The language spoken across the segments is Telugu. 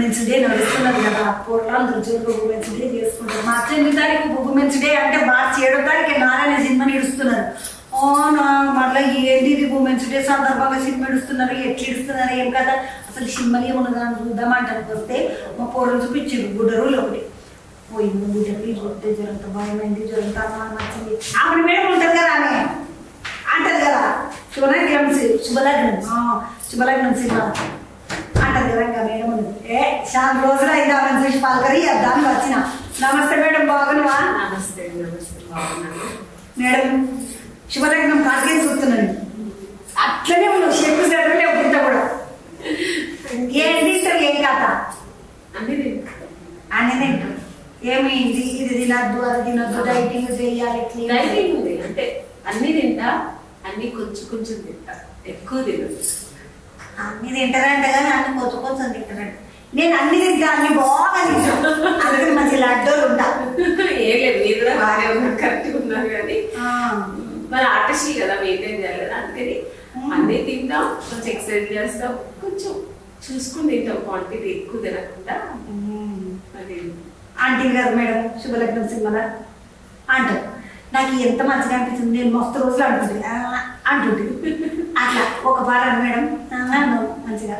ఉమెన్స్ డే నడుస్తున్నది కదా, పూర్వాలు రుజువులు ఉమెన్స్ డే చేసుకుంటారు. మార్చి 8 తారీఖు ఉమెన్స్ డే అంటే మార్చి 7 తారీఖు నారాయణ సినిమా నడుస్తున్నారు. అవునా, మళ్ళీ ఏంటి ఇది ఉమెన్స్ డే సందర్భంగా సినిమా నడుస్తున్నారు, ఎట్లా ఇస్తున్నారు ఏం కదా, అసలు సినిమాలు ఏమున్నదా అని చూద్దామంటానికి వస్తే మా పూర్వం చూపించారు గుడ్డరులు ఒకటి పోయి గుడ్డకి చూస్తే జ్వరంత భయమైంది, జ్వరంత నచ్చింది. ఆమె మేడం ఉంటుంది కదా, ఆమె అంటది కదా శుభలగ్నం సినిమా అంటది కదా, ఇంకా మేడం ఉంది. చాలా రోజులు అయింది ఆమెను చూసి పాల్గొని దానికి వచ్చిన. నమస్తే మేడం, బాగున్నావా? నమస్తే నమస్తే, బాగున్నాను మేడం. శుభలగ్నం కాకేసి చూస్తున్నాను, అట్లనే ఉన్నావు, షేపు సెటర్లే ఇంత కూడా. ఏం తింటారు, ఏం కథ? అన్ని అన్నీ తింటారు. ఏమైంది, ఇది తినద్దు అది తినద్దు, డైటింగ్ చేయాలి, డైటింగ్ ఉంది అంటే అన్ని తింటా, అన్ని కొంచెం కొంచెం తింటా, ఎక్కువ తినదు. అన్ని తింటారంట కానీ అన్ని కొంచెం కొంచెం తింటారంట. నేను అన్ని తింటా, అన్ని బాగా తింటాను, అందుకని మంచి లడ్డోలు ఉంటా. ఏం లేదు, మీరు కూడా బాగానే ఉన్నారు, కరెక్ట్గా ఉన్నారు. కానీ మరి ఆర్టిస్ట్ కదా, మెయింటైన్ చేయాలి కదా, అందుకని అన్నీ తింటాం, కొంచెం ఎక్సర్సైజ్ చేస్తాం, కొంచెం చూసుకుని తింటాం, క్వాంటిటీ ఎక్కువ తినకుండా. అది ఆంటీ గారు మేడం శుభలగ్నం సినిమాలో అంటారు. నాకు ఎంత మంచిగా అనిపిస్తుంది, నేను మస్తు రోజులు అంటుంది అంటుంది. అట్లా ఒక పాట మేడం మంచిగా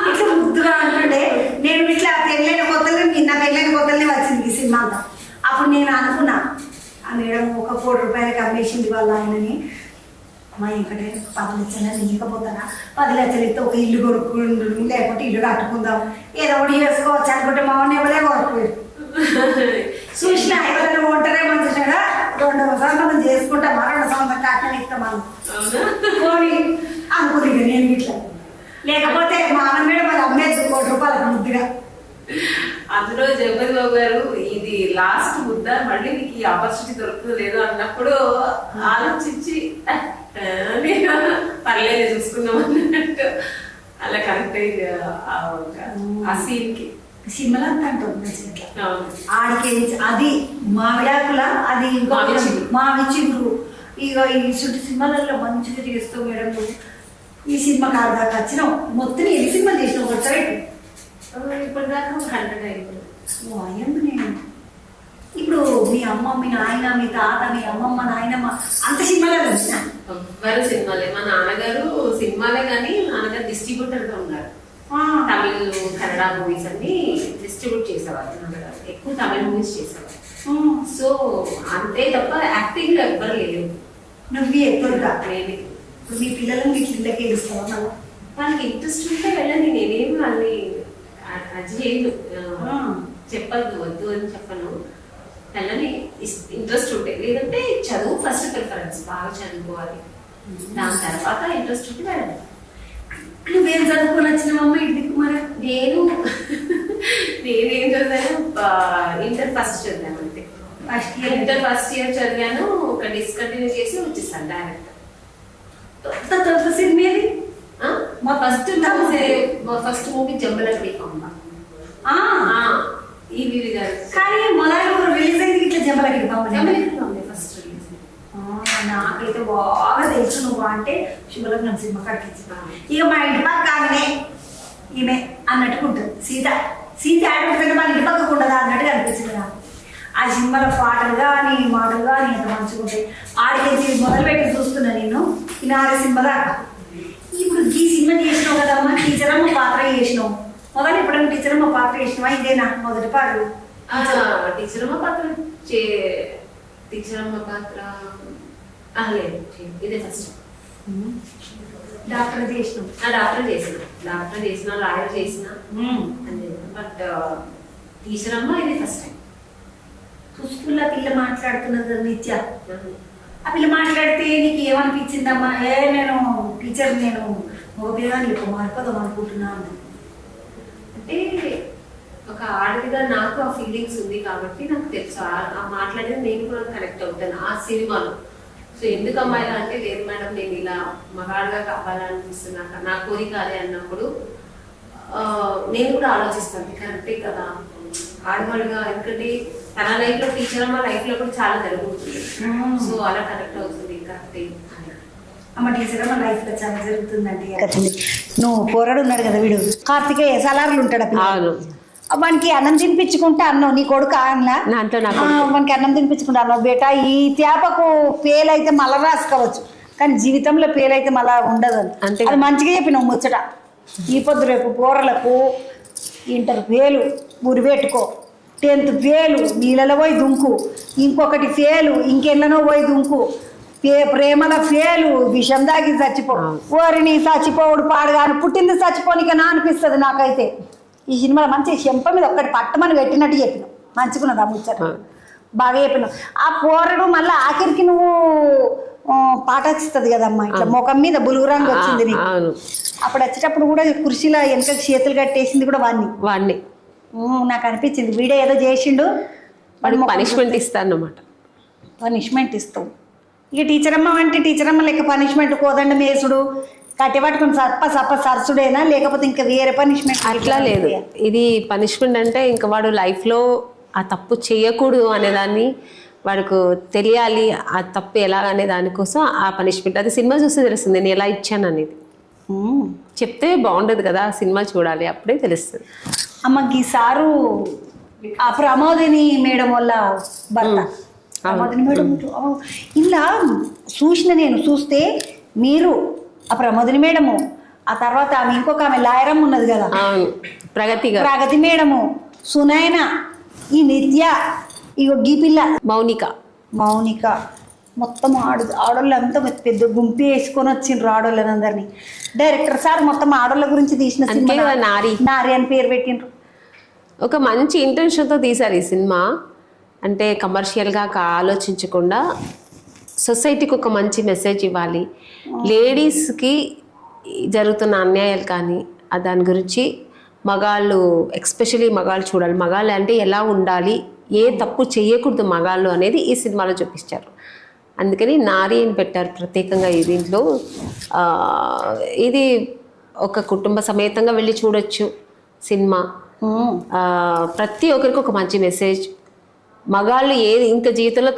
ఇట్లా ముద్దుగా అంటుండే. నేను ఇట్లా పెళ్ళైన కొత్తలే, నా పెళ్ళైన కొత్తలనే వచ్చింది ఈ సినిమా అంతా. అప్పుడు నేను అనుకున్నా, ఆ మేడం 1 కోటి రూపాయలకి అమ్మేసింది వాళ్ళ ఆయనని. మా ఇంకటే 10 లక్షలు లేకపోతారా, 10 లక్షలు ఇస్తే ఒక ఇల్లు కొనుక్కుండు, లేకపోతే ఇల్లు కట్టుకుందాం, ఏదో ఒకటి చేసుకోవచ్చు అనుకుంటే మా వాడిని ఎవరే కొనుక్కోరు. చూసిన ఎవరైనా కొంటారే మంచిగా 2 సంవత్సరం చేసుకుంటా, 2 సంవత్సరం కట్నం ఇస్తామని పోనీ అనుకుంది. నేను ఇట్లా లేకపోతే మా అన్న మేడం అది అమ్మేది 1 కోటి రూపాయలకు ముద్దుగా. అందులో జగపతి బాబు గారు ఇది లాస్ట్ ముద్ద, మళ్ళీ నీకు ఈ ఆపర్చునిటీ దొరుకుతుందో లేదో అన్నప్పుడు ఆలోచించి పర్లేదు చూసుకుందాం అన్నట్టు అలా కరెక్ట్ అయింది ఆ సీన్ కి. సినిమాలు అంతా అంటుంది ఆడికి అది మామిడాకుల, అది మామి చిగురు. ఇక ఈ చుట్టూ సినిమాలలో మంచిగా చేస్తావు మేడం. ఈ సినిమా కాదు దాకా వచ్చినావు, మొత్తం ఎన్ని సినిమాలు చేసినావు ఒకసారి? ఇప్పటిదాకా 100 అయిపోయింది. నేను ఇప్పుడు మీ అమ్మ, మీ నాయన, మీ తాత, మీ అమ్మమ్మ, నాయనమ్మ అంత సినిమాలలో వచ్చిన ఎవ్వరు సినిమాలే. మా నాన్నగారు సినిమాలే, కానీ నాన్నగారు డిస్ట్రిబ్యూటర్ గా ఉన్నారు. తమిళ్ కన్నడ మూవీస్ అన్ని డిస్ట్రిబ్యూట్ చేసేవారు నాన్నగారు, ఎక్కువ తమిళ మూవీస్ చేసేవారు. సో అంతే తప్ప యాక్టింగ్ లో ఎవ్వరు లేదు. నువ్వు ఎప్పుడుగా లేదు. ఇప్పుడు మీ పిల్లలను మీ కిందకి ఇస్తావా? మళ్ళీ వాళ్ళకి ఇంట్రెస్ట్ ఉంటే వెళ్ళండి, నేనేమి వాళ్ళని అది చేయను, చెప్పద్దు వద్దు అని చెప్పను. వెళ్ళని ఇంట్రెస్ట్ ఉంటే, లేదంటే చదువు ఫస్ట్ ప్రిఫరెన్స్, బాగా చదువుకోవాలి, దాని తర్వాత ఇంట్రెస్ట్ ఉంటే వెళ్ళండి. నువ్వేం చదువుకొని వచ్చినావమ్మ ఇంటికి? మరి నేనేం చదివాను, ఇంటర్ ఫస్ట్ చదివాను అంతే. ఇంటర్ ఫస్ట్ ఇయర్ చదివాను, ఒక డిస్కంటిన్యూ చేసి వచ్చేసాను డైరెక్ట్. సినిమా మా ఫస్ట్ మూవీ జంబలకడి అమ్మ, ఈవీవి గారు. కానీ మొదలు రిలీజ్ అయింది ఇట్లా జంబలకడి ఫస్ట్ రిలీజ్. నాకైతే బాగా తెలుసు నువ్వు అంటే శుభలగ్నం సినిమా కట్టించి. ఇక మా ఇంటి పక్క ఆమెనే ఈమె అన్నట్టుగా ఉంటుంది. సీత ఆడుతుంటే మన ఇంటి పక్కకు ఉండదా అన్నట్టుగా అనిపించింది నాకు. ఆ సినిమాలో పాటలు కానీ మాటలు కానీ ఎంత మంచిగా ఉంటాయి. ఆడికి మొదలుపెట్టి చూస్తున్నా నేను ఈ 4 సినిమా దాకా. ఇప్పుడు ఈ సినిమా చేసినావు కదమ్మా, టీచర్ అమ్మ పాత్ర చేసినావు. మొదలు ఎప్పుడైనా టీచర్ అమ్మ పాత్ర చేసినావా? ఇదేనా మొదటి పాట? టీచర్ అమ్మ పాత్ర లేదు, ఇదే ఫస్ట్. డాక్టర్ చేసినావు? డాక్టర్ చేసిన లాయర్ చేసిన, బట్ టీచర్ అమ్మ ఇది ఫస్ట్ టైం. స్కూల్లో పిల్ల మాట్లాడుతున్నది నిత్య, ఆ పిల్ల మాట్లాడితే నీకు ఏమనిపించిందమ్మా? నేను టీచర్, నేను ఒక పిల్లగాని ఎక్కువ మారిపోదాం అనుకుంటున్నాను అంటే ఒక ఆడదిగా నాకు ఆ ఫీలింగ్స్ ఉంది కాబట్టి నాకు తెలుసు. ఆ మాట్లాడేది నేను కూడా కనెక్ట్ అవుతాను ఆ సినిమాలో. సో ఎందుకు అమ్మాయిలా అంటే, లేదు మేడం నేను ఇలా మగాడుగా కావాలనిపిస్తున్నా, నా కోరిక అదే అన్నప్పుడు నేను కూడా ఆలోచిస్తాను, కరెక్టే కదా ఆడవాళ్ళుగా. ఎందుకంటే తన లైఫ్ లో, టీచర్ అమ్మ లైఫ్ లో కూడా చాలా జరుగుతుంది. సో అలా కనెక్ట్ అవుతుంది, కరెక్టే. అమ్మ టీచర్ మన లైఫ్ లో చాలా జరుగుతుందండి. నువ్వు పోరాడు ఉన్నాడు కదా వీడు కార్తికేయ సలార్లు ఉంటాడు మనకి అన్నం తినిపించుకుంటే అన్నం నీ కొడుకు అన్నా మనకి అన్నం తినిపించుకుంటే అన్నం బేటా ఈ తేపకు ఫెయిల్ అయితే మళ్ళా రాసుకోవచ్చు కానీ జీవితంలో ఫెయిల్ అయితే మళ్ళా ఉండదు అని అది మంచిగా చెప్పినావు ముచ్చట. ఈ పొద్దు రేపు పోరలకు ఇంటర్ ఫెయిలు ఉరి పెట్టుకో, 10th ఫెయిలు నీళ్ళలో పోయి దుంకు, ఇంకొకటి ఫెయిలు ఇంకెళ్ళనో పోయి దుంకు, ప్రేమల ఫేలు విషం దాగి చచ్చిపో ఓరిని చచ్చిపోవుడు పాడుగాను పుట్టింది చచ్చిపోనికనా అనిపిస్తుంది నాకైతే. ఈ సినిమాలో మంచి చెంప మీద ఒక్కటి పట్టమని పెట్టినట్టు చెప్పినావు మంచిగున్నది ఆ ముచ్చట బాగా చెప్పినావు. ఆ పోరడు మళ్ళీ ఆఖరికి నువ్వు పాటిస్తుంది కదమ్మా ఇట్లా ముఖం మీద బులుగు రంగు వచ్చింది నీకు అప్పుడు వచ్చేటప్పుడు కూడా కుర్చీలో వెనక చేతులు కట్టేసింది కూడా వాడిని నాకు అనిపించింది వీడే ఏదో చేసిండు పనిష్మెంట్ ఇస్తాను అన్నమాట. పనిష్మెంట్ ఇస్తావు ఇక టీచర్ అమ్మ అంటే టీచర్ అమ్మ లెక్క పనిష్మెంట్ కోదండ మేసుడు కట్టి పట్టుకుని సప్ప సరసుడేనా లేకపోతే ఇంకా వేరే పనిష్మెంట్? అట్లా లేదు, ఇది పనిష్మెంట్ అంటే ఇంకా వాడు లైఫ్లో ఆ తప్పు చేయకూడదు అనేదాన్ని వాడికి తెలియాలి, ఆ తప్పు ఎలా అనే దానికోసం ఆ పనిష్మెంట్. అది సినిమా చూస్తే తెలుస్తుంది నేను ఎలా ఇచ్చాను అనేది. చెప్తే బాగుండదు కదా, సినిమా చూడాలి అప్పుడే తెలుస్తుంది. అమ్మకి సారు ఆ ప్రమోదిని మేడం వల్ల భర్త ప్రమోదిని మేడం ఇలా నేను చూస్తే మీరు ఆ ప్రమోదిని మేడము ఆ తర్వాత ఆమె ఇంకొక ఆమె లాయరమ్మ ఉన్నది కదా ప్రగతి మేడము సునయన ఈ నిత్య ఇగో గీ పిల్ల మౌనిక మొత్తం ఆడోళ్ళంతా పెద్ద గుంపి వేసుకొని వచ్చిండ్రు ఆడోళ్ళందరినీ. డైరెక్టర్ సార్ మొత్తం ఆడోళ్ళ గురించి తీసిన సినిమా నారి అని పేరు పెట్టిండ్రు. ఒక మంచి ఇంటెన్షన్తో తీశారు ఈ సినిమా. అంటే కమర్షియల్గా ఆలోచించకుండా సొసైటీకి ఒక మంచి మెసేజ్ ఇవ్వాలి, లేడీస్కి జరుగుతున్న అన్యాయాలు కానీ దాని గురించి మగాళ్ళు ఎస్పెషలీ మగాళ్ళు చూడాలి, మగాళ్ళు అంటే ఎలా ఉండాలి, ఏ తప్పు చేయకూడదు మగాళ్ళు అనేది ఈ సినిమాలో చూపించారు. అందుకని నారి అని పెట్టారు ప్రత్యేకంగా. ఈ దీంట్లో ఇది ఒక కుటుంబ సమేతంగా వెళ్ళి చూడొచ్చు సినిమా. ప్రతి ఒక్కరికి ఒక మంచి మెసేజ్. మగాళ్ళు ఇంకా జీవితంలో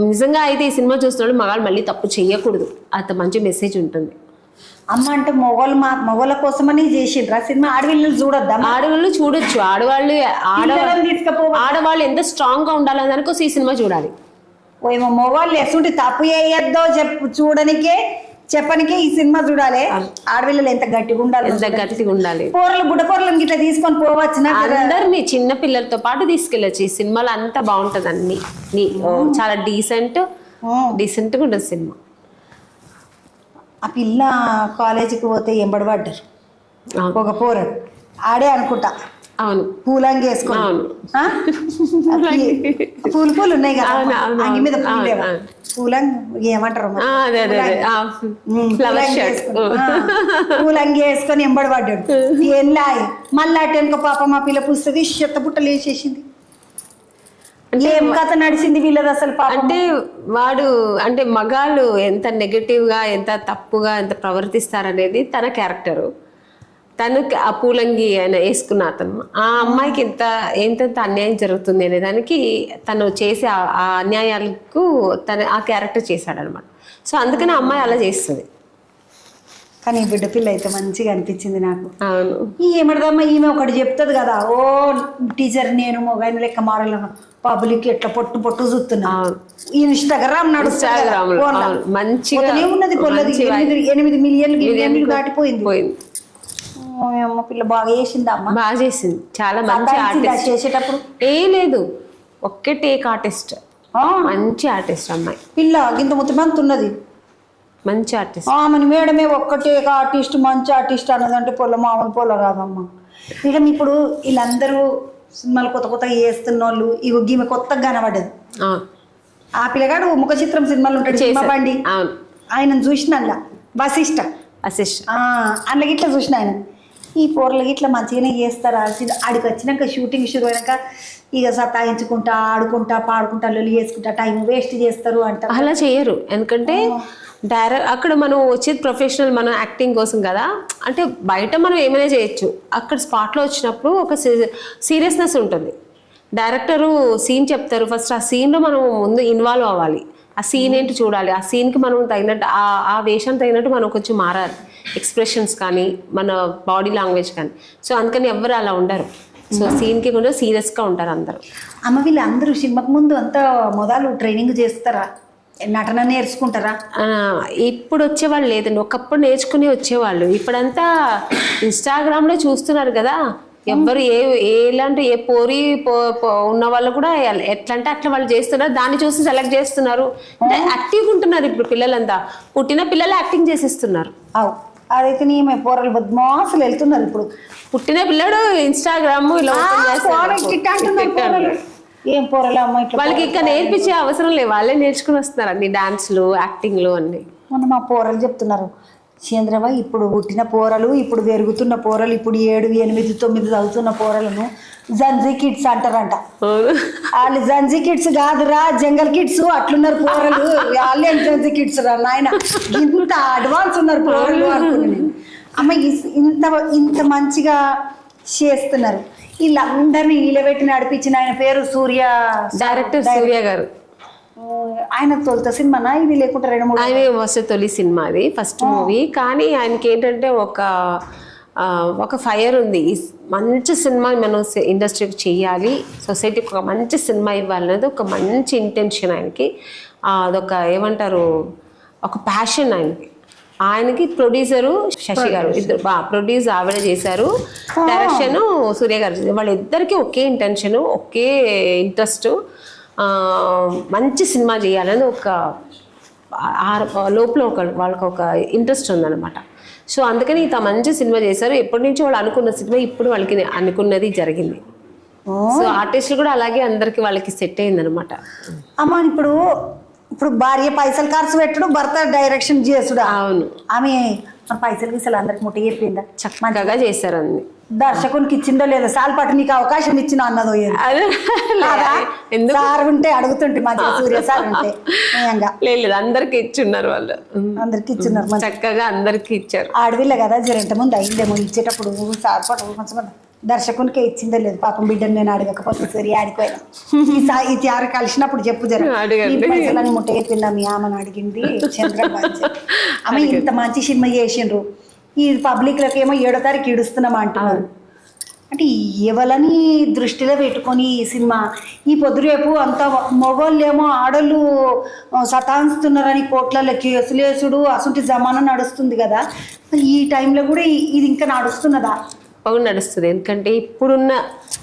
నిజంగా అయితే ఈ సినిమా చూస్తున్నాడు మగాళ్ళు మళ్ళీ తప్పు చేయకూడదు, అంత మంచి మెసేజ్ ఉంటుంది. అమ్మ అంటే మొగోళ్ళ కోసమని చేసిండ్రా సినిమా? ఆడవాళ్ళు చూడొద్దా? ఆడవాళ్ళు చూడొచ్చు, ఆడవాళ్ళు ఎంత స్ట్రాంగ్ గా ఉండాలి దానికోసం ఈ సినిమా చూడాలి. ఏమో మొగోళ్ళు ఎసుంటి తప్పు చేయొద్దో చూడనికే చెప్పనికే ఈ సినిమా చూడాలి. ఆడపిల్లలు ఎంత గట్టిగా ఉండాలి, కూరలు బుడ్డ కూరలు ఇట్లా తీసుకొని పోవచ్చు. అందరినీ చిన్న పిల్లలతో పాటు తీసుకెళ్ళచ్చు. ఈ సినిమాలో అంతా బాగుంటది, అన్ని చాలా డీసెంట్గా ఉంటుంది సినిమా. ఆ పిల్ల కాలేజీకి పోతే ఎంబడబడ్డారు ఒక పోరడు ఆడే అనుకుంటా. అవును, పూలంగి వేసుకొని పూలు ఉన్నాయి కదా అంగి మీద పూలంగి ఏమంటారు పూలంగి వేసుకొని ఎంబడబడ్డాడు. ఎల్లాయి మళ్ళీ అటు వెనుక పాప మా పిల్ల పుస్తుంది చెత్త పుట్టలు వేసేసింది. ఏం కథ నడిచింది వీళ్ళది అసలు? అంటే వాడు అంటే మగాళ్ళు ఎంత నెగటివ్గా ఎంత తప్పుగా ఎంత ప్రవర్తిస్తారనేది తన క్యారెక్టరు. తను ఆ పూలంగి ఆయన వేసుకున్న అతను ఆ అమ్మాయికి ఎంతెంత అన్యాయం జరుగుతుంది అనే దానికి తను చేసే ఆ అన్యాయాలకు ఆ క్యారెక్టర్ చేశాడనమాట. సో అందుకని ఆ అమ్మాయి అలా చేస్తుంది. కానీ బిడ్డ పిల్ల అయితే మంచిగా అనిపించింది నాకు. అవును, ఏమడదమ్మా ఈమె ఒకటి చెప్తుంది కదా, ఓ టీచర్ నేను మొగైన లెక్క మోడల్ పబ్లిక్ ఎట్లా పొట్టు చూస్తున్నా. ఇన్స్టాగ్రామ్ మంచిగా ఉన్నది 8 మిలియన్లు దాటిపోయింది. పిల్ల బాగా చేసింది అమ్మ, బాగా చేసింది, చాలా మంచి ఆర్టిస్ట్. చేసేటప్పుడు ఏం లేదు, ఒకే టేక్ ఆర్టిస్ట్, మంచి ఆర్టిస్ట్ అమ్మాయి. పిల్ల ఇంత ముత్తమంత ఉన్నది, మంచి ఆర్టిస్ట్. ఆమెను మేడమే ఒక్కటే ఆర్టిస్ట్ మంచి ఆర్టిస్ట్ అన్నదంటే మామూలు పొల కాదమ్మా. మేడం ఇప్పుడు వీళ్ళందరూ సినిమాలు కొత్తగా చేస్తున్న వాళ్ళు ఈమె కొత్తగా కనబడ్డది. ఆ పిల్లగాడు ముఖ చిత్రం సినిమాలు ఉంటాడు సినిమా బండి, ఆయన చూసిన వశిష్ట అందులో గిట్లా చూసిన ఆయన. ఈ పోర్లకి ఇట్లా మంచిగానే చేస్తారా? ఆడికి వచ్చినాక షూటింగ్ షురు అయినాక ఇక సతాయించుకుంటా ఆడుకుంటా పాడుకుంటా లొల్లి చేసుకుంటా టైం వేస్ట్ చేస్తారు అంట. అలా చేయరు, ఎందుకంటే డైరెక్ట్ అక్కడ మనం వచ్చేది ప్రొఫెషనల్, మనం యాక్టింగ్ కోసం కదా. అంటే బయట మనం ఏమైనా చేయొచ్చు, అక్కడ స్పాట్లో వచ్చినప్పుడు ఒక సీరియస్నెస్ ఉంటుంది. డైరెక్టరు సీన్ చెప్తారు, ఫస్ట్ ఆ సీన్లో మనం ముందు ఇన్వాల్వ్ అవ్వాలి. ఆ సీన్ ఏంటి చూడాలి, ఆ సీన్కి మనం తగినట్టు ఆ వేషం తగినట్టు మనం కొంచెం మారాలి, ఎక్స్ప్రెషన్స్ కానీ మన బాడీ లాంగ్వేజ్ కానీ. సో అందుకని ఎవ్వరు అలా ఉండరు. సో సీన్కి కూడా సీరియస్గా ఉంటారు అందరూ. అమ్మ వీళ్ళందరూ సినిమాకు ముందు అంతా మొదలు ట్రైనింగ్ చేస్తారా, నటన నేర్చుకుంటారా? ఇప్పుడు వచ్చేవాళ్ళు లేదండి, ఒకప్పుడు నేర్చుకుని వచ్చేవాళ్ళు. ఇప్పుడంతా ఇన్స్టాగ్రామ్లో చూస్తున్నారు కదా, ఎవ్వరు ఎలాంటి ఏ పోరి ఉన్న వాళ్ళు కూడా ఎట్లా అంటే అట్లా వాళ్ళు చేస్తున్నారు, దాన్ని చూసి సెలెక్ట్ చేస్తున్నారు. అంటే యాక్టివ్గా ఉంటున్నారు ఇప్పుడు పిల్లలంతా, పుట్టిన పిల్లలు యాక్టింగ్ చేసేస్తున్నారు. అదైతే నీ పోరలు బద్మాసులు వెళ్తున్నారు ఇప్పుడు. పుట్టిన పిల్లడు ఇన్స్టాగ్రామ్ ఇలా ఏం పోరలు అమ్మ ఇట్లా వాళ్ళకి ఇంకా నేర్పించే అవసరం లేదు, వాళ్ళే నేర్చుకుని వస్తున్నారు అన్ని డాన్స్లు, యాక్టింగ్లు అన్ని. మొన్న మా పోరలు చెప్తున్నారు, చంద్రవ ఇప్పుడు పుట్టిన పోరలు, ఇప్పుడు పెరుగుతున్న పోరలు, ఇప్పుడు 7, 8, 9 చదువుతున్న పోరలను జంజీ కిడ్స్ అంటారంట. వాళ్ళు జంజీ కిడ్స్ కాదురా, జంగల్ కిడ్స్ అట్లున్నారు పోరలు. వాళ్ళే జంజీ కిడ్స్ రా నాయన, ఇంత అడ్వాన్స్ ఉన్నారు పోరలు అనుకున్నాను. అమ్మ ఇంత మంచిగా చేస్తున్నారు. వీళ్ళందరినీ వీళ్ళబెట్టి నడిపించిన ఆయన పేరు సూర్య, డైరెక్టర్ సూర్య గారు. ఆయన తొలుత సినిమానా ఇది, లేకుంటే 2-3? ఆయన వస్తే తొలి సినిమా, అది ఫస్ట్ మూవీ. కానీ ఆయనకి ఏంటంటే ఒక ఫైర్ ఉంది, మంచి సినిమా మనం ఇండస్ట్రీకి చెయ్యాలి, సొసైటీకి ఒక మంచి సినిమా ఇవ్వాలనేది ఒక మంచి ఇంటెన్షన్ ఆయనకి. అదొక ఏమంటారు, ఒక ప్యాషన్ ఆయనకి ప్రొడ్యూసరు శశి గారు, ఇద్దరు ప్రొడ్యూస్ ఆవిడ చేశారు, డైరెక్షన్ సూర్య గారు చేశారు. వాళ్ళిద్దరికీ ఒకే ఇంటెన్షన్, ఒకే ఇంట్రెస్ట్, మంచి సినిమా చేయాలని ఒక లోపల వాళ్ళకి ఒక ఇంట్రెస్ట్ ఉందన్నమాట. సో అందుకని ఇంత మంచి సినిమా చేశారు. ఎప్పటి నుంచో వాళ్ళు అనుకున్న సినిమా ఇప్పుడు వాళ్ళకి అనుకున్నది జరిగింది. సో ఆర్టిస్టులు కూడా అలాగే అందరికి వాళ్ళకి సెట్ అయిందనమాట. అమ్మ ఇప్పుడు భార్య పైసలు ఖర్చు పెట్టడు, భర్త డైరెక్షన్ చేసుడు. అవును, ఆమె మన పైసలు గీసలు అందరికి ముట్ట చెప్పిందా? చక్కగా చేశారు అన్ని. దర్శకునికి ఇచ్చిందో లేదో, సాల్పాటు నీకు అవకాశం ఇచ్చిన అన్నదో సార్ ఉంటే అడుగుతుంటే మంచిగా సూర్య సార్ ఉంటే లేదు, అందరికి ఇచ్చున్నారు వాళ్ళు, అందరికి ఇచ్చున్నారు, చక్కగా అందరికి ఇచ్చారు. ఆడవిల్ల కదా జరంట ముందు అయిందేమో ఇచ్చేటప్పుడు సాల్పాటు కొంచెం దర్శకునికే ఇచ్చిందో లేదు పాపం, బిడ్డను నేను అడగకపోతే సరే ఆడిపోయినా. ఈ త్యారు కలిసినప్పుడు చెప్పు జరగని ముట్ట చెప్పిందా మీ ఆమెను అడిగింది చంద్రబాబు. ఆమె ఇంత మంచి సినిమా చేసిండ్రు, ఈ పబ్లిక్లకు ఏమో 7వ తారీఖు ఇడుస్తున్నాం అంటున్నారు. అంటే ఎవలని దృష్టిలో పెట్టుకొని ఈ సినిమా, ఈ పొద్దురేపు అంత మగవాళ్ళు ఏమో ఆడోళ్ళు సతాయిస్తున్నారని కోట్లలో కేసులేసుడు అసలు జమానా నడుస్తుంది కదా, ఈ టైంలో కూడా ఇది ఇంకా నడుస్తున్నదా? బాగా నడుస్తుంది. ఎందుకంటే ఇప్పుడున్న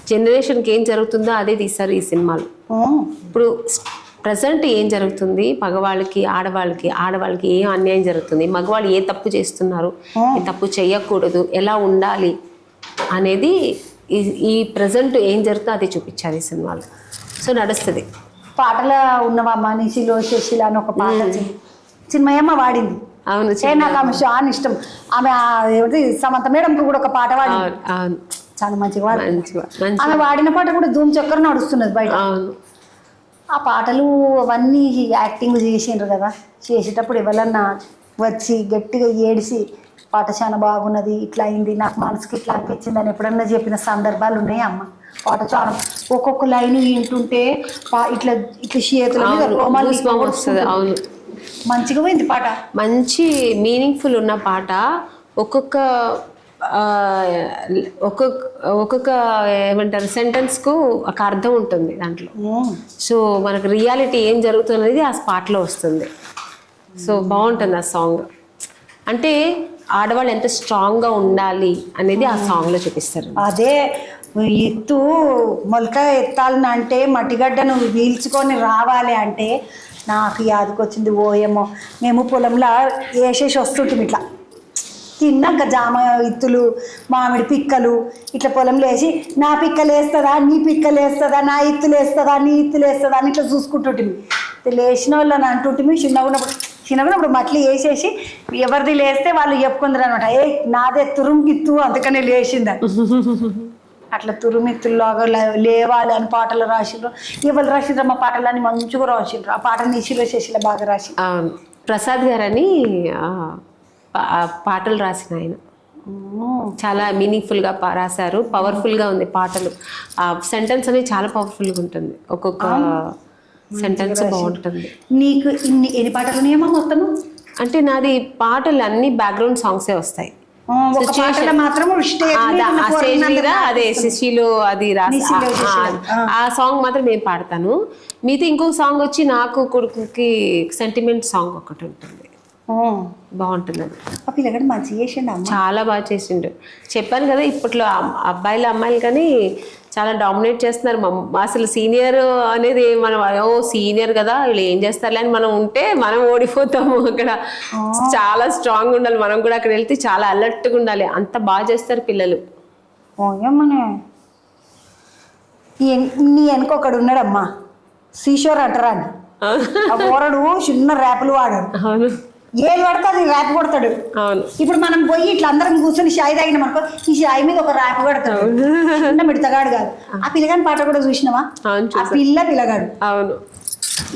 జనరేషన్కి ఏం జరుగుతుందో అదే తీస్తారు ఈ సినిమాలు. ఇప్పుడు ప్రజెంట్ ఏం జరుగుతుంది, మగవాళ్ళకి ఆడవాళ్ళకి ఏం అన్యాయం జరుగుతుంది, మగవాళ్ళు ఏ తప్పు చేస్తున్నారు, ఏ తప్పు చేయకూడదు, ఎలా ఉండాలి అనేది ఈ ప్రజెంట్ ఏం జరుగుతుందో అది చూపించారు ఈ సినిమాలు. సో నడుస్తుంది. పాటలో ఉన్నవా మనిషిలో శశిల అని ఒక పాట సినిమా ఏమో వాడింది. అవును, నాకు ఆమె చాలా ఇష్టం. ఆమె సమంత మేడంకి కూడా ఒక పాట వాడింది, చాలా మంచిగా వాడింది. ఆమె వాడిన పాట కూడా ధూమ్ చక్కర నడుస్తున్నది బయట. ఆ పాటలు అవన్నీ యాక్టింగ్ చేసిండ్రు కదా, చేసేటప్పుడు ఎవరన్నా వచ్చి గట్టిగా ఏడిసి పాట చాలా బాగున్నది, ఇట్లా అయింది, నాకు మనసుకి ఇట్లా అనిపించింది అని ఎప్పుడన్నా చెప్పిన సందర్భాలు ఉన్నాయి అమ్మ. పాట చాలా ఒక్కొక్క లైన్ వింటుంటే ఇట్లా చేతుల మీద అవును, మంచిగా పోయింది పాట, మంచి మీనింగ్ఫుల్ ఉన్న పాట. ఒక్కొక్క ఏమంటారు సెంటెన్స్కు ఒక అర్థం ఉంటుంది దాంట్లో. సో మనకు రియాలిటీ ఏం జరుగుతున్నది ఆ పాటలో వస్తుంది. సో బాగుంటుంది ఆ సాంగ్. అంటే ఆడవాళ్ళు ఎంత స్ట్రాంగ్గా ఉండాలి అనేది ఆ సాంగ్లో చూపిస్తారు. అదే ఎత్తు మొలక ఎత్తాలని అంటే మట్టిగడ్డను పీల్చుకొని రావాలి అంటే నాకు యాదకొచ్చింది. ఓయేమో మేము పొలంలో వేసేసి వస్తుంటాం, ఇట్లా తిన్నాక జామ ఇత్తులు మామిడి పిక్కలు ఇట్లా పొలంలో వేసి నా పిక్కలు వేస్తుందా, నీ పిక్కలు వేస్తుందా, నా ఇత్తులు వేస్తుందా, నీ ఇత్తులు వేస్తుందా అని ఇట్లా చూసుకుంటుంటిమి. లేచిన వాళ్ళని అంటుంటిమి. చిన్నగున్నప్పుడు మట్లి వేసేసి ఎవరిది లేస్తే వాళ్ళు చెప్పుకుందరు అనమాట, నాదే తురుమిత్తు అందుకనే లేచిందా. అట్లా తురుమిత్తుల్లాగా లేవాలి అని పాటలు రాసిండ్రు. ఎవరు రాసిండ్రు మా పాటలని మంచిగా రాసిండ్రు. ఆ పాట నిశిలో శశిలో బాగా రాసి. ప్రసాద్ గారని పాటలు రాసిన ఆయన చాలా మీనింగ్ఫుల్గా రాశారు. పవర్ఫుల్గా ఉంది పాటలు. ఆ సెంటెన్స్ అనేది చాలా పవర్ఫుల్గా ఉంటుంది. ఒక్కొక్క సెంటెన్స్ బాగుంటుంది. నీకు ఎన్ని పాటలు ఉన్నాయేమో మొత్తము? అంటే నాది పాటలు అన్ని బ్యాక్గ్రౌండ్ సాంగ్సే వస్తాయి. ఒక పాటలో మాత్రం స్టేజ్ మీద అదే శశిలో అది ఆ సాంగ్ మాత్రం నేను పాడతాను. మీతో ఇంకో సాంగ్ వచ్చి నాకు కొడుకుకి సెంటిమెంట్ సాంగ్ ఒకటి ఉంటుంది, బాగుంటుంది. అది ఆ పిల్లగాడు మంచిగా చేసిండు, చాలా బాగా చేసిండు. చెప్పాను కదా ఇప్పట్లో అబ్బాయిలు అమ్మాయిలు కానీ చాలా డామినేట్ చేస్తున్నారు. అసలు సీనియర్ అనేది మనం సీనియర్ కదా వీళ్ళు ఏం చేస్తారులే అని మనం ఉంటే మనం ఓడిపోతాము. అక్కడ చాలా స్ట్రాంగ్ ఉండాలి, మనం కూడా అక్కడ వెళ్తే చాలా అలర్ట్గా ఉండాలి. అంత బాగా చేస్తారు పిల్లలు. నీ వెనక ఒకడు ఉన్నాడమ్మా, శ్రీశోర్ అంటారా అని, ఓరడు చిన్న ర్యాపులు వాడాడు. అవును, ఏది పడితే అది ర్యాప్ కొడతాడు. అవును, ఇప్పుడు మనం పోయి ఇట్లా అందరం కూర్చొని షాయి తాగినాం అనుకో, ఈ షాయి మీద ఒక ర్యాప్ కొడతాడు. చిన్న మిడతగాడు కాదు. ఆ పిల్లగాని పాట కూడా చూసినావా? ఆ పిల్లగాడు. అవును,